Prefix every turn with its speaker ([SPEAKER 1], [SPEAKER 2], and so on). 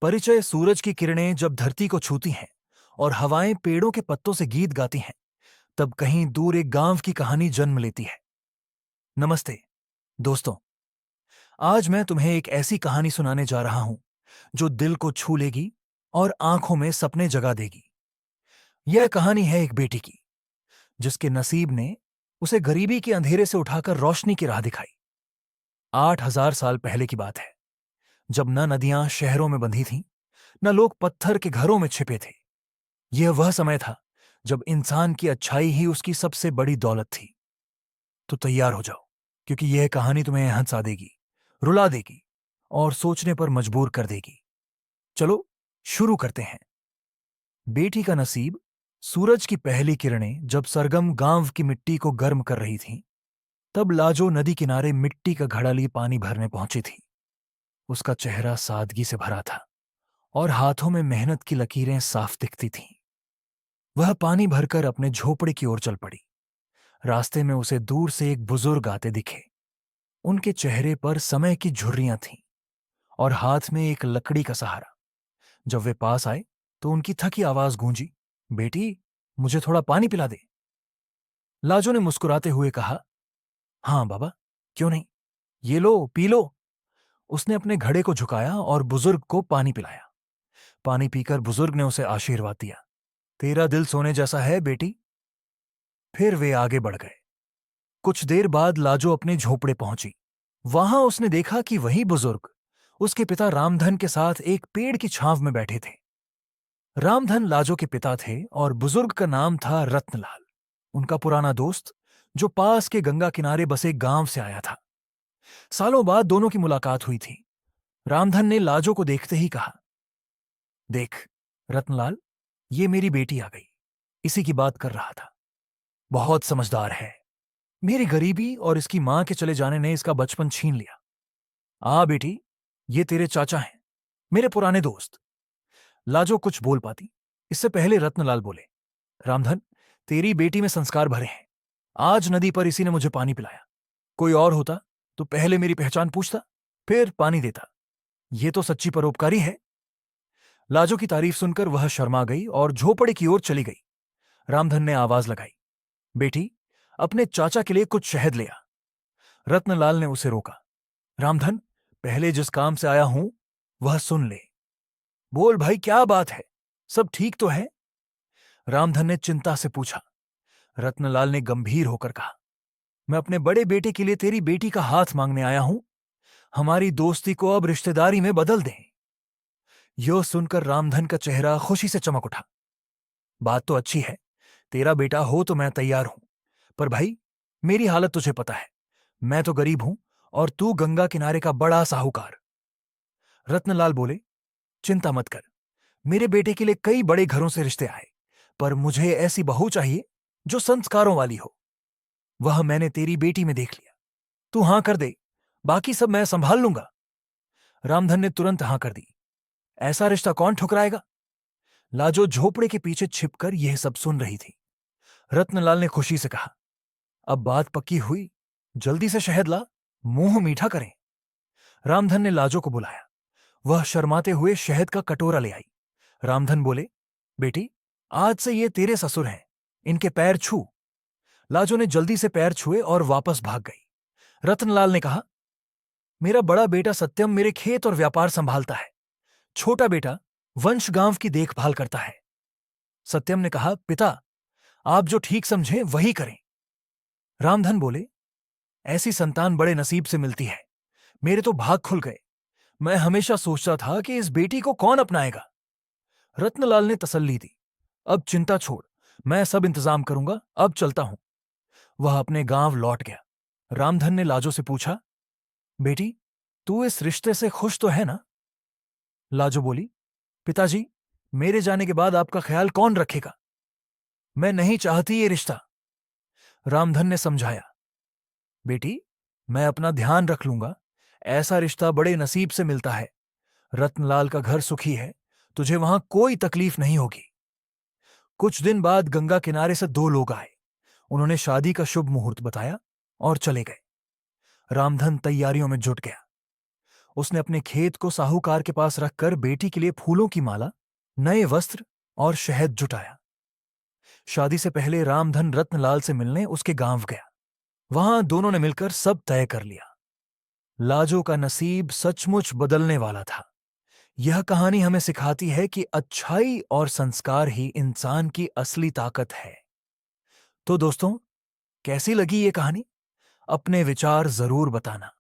[SPEAKER 1] परिचय। सूरज की किरणें जब धरती को छूती हैं और हवाएं पेड़ों के पत्तों से गीत गाती हैं, तब कहीं दूर एक गांव की कहानी जन्म लेती है। नमस्ते दोस्तों, आज मैं तुम्हें एक ऐसी कहानी सुनाने जा रहा हूं जो दिल को छू लेगी और आंखों में सपने जगा देगी। यह कहानी है एक बेटी की, जिसके नसीब ने उसे गरीबी के अंधेरे से उठाकर रोशनी की राह दिखाई। 8,000 साल पहले की बात है, जब न नदियां शहरों में बंधी थीं, न लोग पत्थर के घरों में छिपे थे। यह वह समय था जब इंसान की अच्छाई ही उसकी सबसे बड़ी दौलत थी। तो तैयार हो जाओ, क्योंकि यह कहानी तुम्हें हंसा देगी, रुला देगी और सोचने पर मजबूर कर देगी। चलो शुरू करते हैं। बेटी का नसीब। सूरज की पहली किरणें जब सरगम गांव की मिट्टी को गर्म कर रही थीं, तब लाजो नदी किनारे मिट्टी का घड़ा लिए पानी भरने पहुंची थी। उसका चेहरा सादगी से भरा था और हाथों में मेहनत की लकीरें साफ दिखती थीं। वह पानी भरकर अपने झोपड़े की ओर चल पड़ी। रास्ते में उसे दूर से एक बुजुर्ग आते दिखे। उनके चेहरे पर समय की झुर्रियां थीं और हाथ में एक लकड़ी का सहारा। जब वे पास आए तो उनकी थकी आवाज गूंजी, बेटी, मुझे थोड़ा पानी पिला दे। लाजो ने मुस्कुराते हुए कहा, हाँ बाबा, क्यों नहीं, ये लो, पी लो। उसने अपने घड़े को झुकाया और बुजुर्ग को पानी पिलाया। पानी पीकर बुजुर्ग ने उसे आशीर्वाद दिया, तेरा दिल सोने जैसा है बेटी। फिर वे आगे बढ़ गए। कुछ देर बाद लाजो अपने झोपड़े पहुंची। वहां उसने देखा कि वही बुजुर्ग उसके पिता रामधन के साथ एक पेड़ की छांव में बैठे थे। रामधन लाजो के पिता थे और बुजुर्ग का नाम था रत्नलाल, उनका पुराना दोस्त, जो पास के गंगा किनारे बसे गांव से आया था। सालों बाद दोनों की मुलाकात हुई थी। रामधन ने लाजो को देखते ही कहा, देख रत्नलाल, ये मेरी बेटी आ गई। इसी की बात कर रहा था। बहुत समझदार है। मेरी गरीबी और इसकी मां के चले जाने ने इसका बचपन छीन लिया। आ बेटी, ये तेरे चाचा हैं, मेरे पुराने दोस्त। लाजो कुछ बोल पाती, इससे पहले रत्नलाल बोले, रामधन, तेरी बेटी में संस्कार भरे हैं। आज नदी पर इसी ने मुझे पानी पिलाया। कोई और होता तो पहले मेरी पहचान पूछता, फिर पानी देता। ये तो सच्ची परोपकारी है। लाजो की तारीफ सुनकर वह शर्मा गई और झोपड़े की ओर चली गई। रामधन ने आवाज लगाई, बेटी, अपने चाचा के लिए कुछ शहद ले आ। रत्नलाल ने उसे रोका, रामधन, पहले जिस काम से आया हूं वह सुन ले। बोल भाई, क्या बात है, सब ठीक तो है? रामधन ने चिंता से पूछा। रत्नलाल ने गंभीर होकर कहा, मैं अपने बड़े बेटे के लिए तेरी बेटी का हाथ मांगने आया हूं। हमारी दोस्ती को अब रिश्तेदारी में बदल दें। यो सुनकर रामधन का चेहरा खुशी से चमक उठा। बात तो अच्छी है, तेरा बेटा हो तो मैं तैयार हूं। पर भाई, मेरी हालत तुझे पता है। मैं तो गरीब हूं और तू गंगा किनारे का बड़ा साहूकार। रत्नलाल बोले, चिंता मत कर, मेरे बेटे के लिए कई बड़े घरों से रिश्ते आए, पर मुझे ऐसी बहू चाहिए जो संस्कारों वाली हो। वह मैंने तेरी बेटी में देख लिया। तू हां कर दे, बाकी सब मैं संभाल लूंगा। रामधन ने तुरंत हां कर दी। ऐसा रिश्ता कौन ठुकराएगा? लाजो झोपड़े के पीछे छिपकर यह सब सुन रही थी। रत्नलाल ने खुशी से कहा, अब बात पक्की हुई, जल्दी से शहद ला, मुंह मीठा करें। रामधन ने लाजो को बुलाया। वह शर्माते हुए शहद का कटोरा ले आई। रामधन बोले, बेटी, आज से ये तेरे ससुर हैं, इनके पैर छू। लाजो ने जल्दी से पैर छुए और वापस भाग गई। रत्नलाल ने कहा, मेरा बड़ा बेटा सत्यम मेरे खेत और व्यापार संभालता है। छोटा बेटा वंशगांव की देखभाल करता है। सत्यम ने कहा, पिता, आप जो ठीक समझें वही करें। रामधन बोले, ऐसी संतान बड़े नसीब से मिलती है। मेरे तो भाग खुल गए। मैं हमेशा सोचता था कि इस बेटी को कौन अपनाएगा। रत्नलाल ने तसल्ली दी, अब चिंता छोड़, मैं सब इंतजाम करूंगा, अब चलता हूं। वह अपने गांव लौट गया। रामधन ने लाजो से पूछा, बेटी, तू इस रिश्ते से खुश तो है ना? लाजो बोली, पिताजी, मेरे जाने के बाद आपका ख्याल कौन रखेगा? मैं नहीं चाहती ये रिश्ता। रामधन ने समझाया, बेटी, मैं अपना ध्यान रख लूंगा। ऐसा रिश्ता बड़े नसीब से मिलता है। रत्नलाल का घर सुखी है, तुझे वहां कोई तकलीफ नहीं होगी। कुछ दिन बाद गंगा किनारे से दो लोग आए। उन्होंने शादी का शुभ मुहूर्त बताया और चले गए। रामधन तैयारियों में जुट गया। उसने अपने खेत को साहूकार के पास रखकर बेटी के लिए फूलों की माला, नए वस्त्र और शहद जुटाया। शादी से पहले रामधन रत्नलाल से मिलने उसके गांव गया। वहां दोनों ने मिलकर सब तय कर लिया। लाजो का नसीब सचमुच बदलने वाला था। यह कहानी हमें सिखाती है कि अच्छाई और संस्कार ही इंसान की असली ताकत है। तो दोस्तों, कैसी लगी ये कहानी? अपने विचार जरूर बताना।